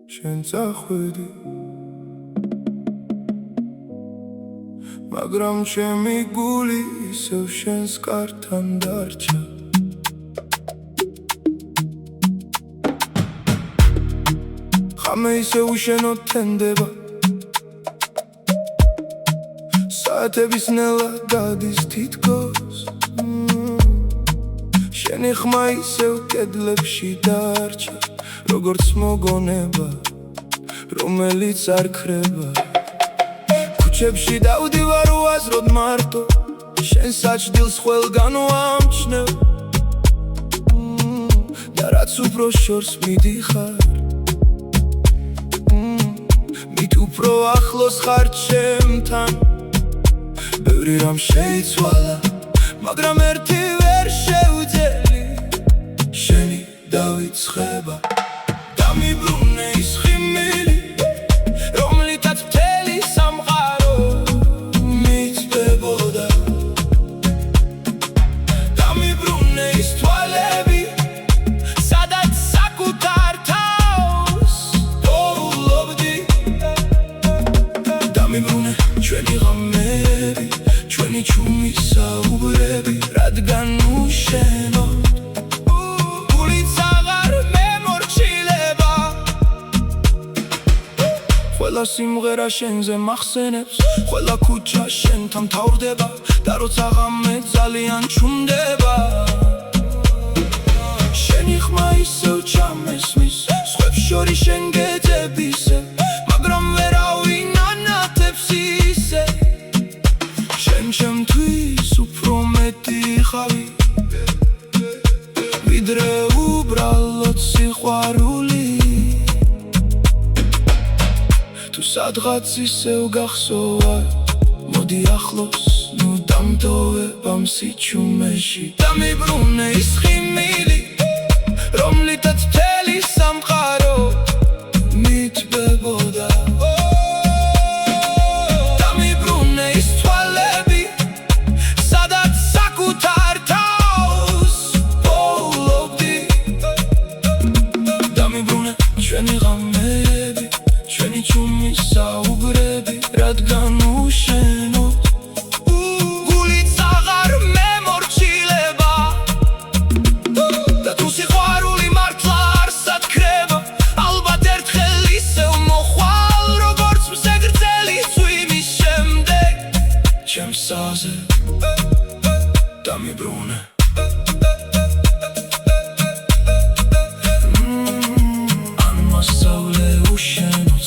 შენ წახვედი მაგრამ ჩემი გული ისევ შენს კართან დარჩა ხამე ისე უშენოდ თენდება საათების ნელა გადის თითქოს შენი ხმა ისევ კედლებში დარჩა როგორც მოგონება რომელიც არ ქრება ქუჩებში დავდივარ უაზროდ მარტო შენ საჭდილს ყველგან ვამჩნევ და რაც უფრო შორს მიდიხარ მით უფრო ახლოს ხარ ჩემთან ბევრი რამ შეიცვალა მაგრამ ერთი ვერ შევძელი შენი დავიცხება დამიბრუნე ის ხიმილი რომლითაც მთელი სამყარო მიწდებოდა დამიბრუნე ის თვალები სადაც საკუთარ თავს პოულობდი დამიბრუნე ჩვენი ღამეები ჩვენი ჩუმი საუბრები რადგან უშენოდ ყველა სიმღერა შენზე მახსენებს ყველა ქუჩა შენთან მთავრდება და როცა ღამე ძალიან ჩუმდება შენი ხმა ისევ ჩამესმის სხვებს შორის შენ გეძებ ისე მაგრამ ვერავინ ანათებს ისე შენ ჩემთვის უფრო მეტი ხავი ვიდრე უბრალოდ სიყვარული თუ სადღაც ისევ გახსოვარ მოდი ახლოს ნუ დამტოვებ ამ სიჩუმეში დამიბრუნე ის ხიმილი რომლითაც მთელი სამყარო მიწდებოდა დამიბრუნე ის თვალები სადაც საკუთარ თავს პოულობდი დამიბრუნე ჩვენი ღამეები ჩვენი ჩუმი საუბრები რადგან უშენოდ გულიც აღარ მემორჩილება და თუ სიყვარული მართლა არსად ქრება ალბათ ერთხელ ისევ მოხვალ როგორც მსეგრძელი წვიმის შემდეგ ჩემსაზე დამიბრუნე ან მასწავლე უშენოდ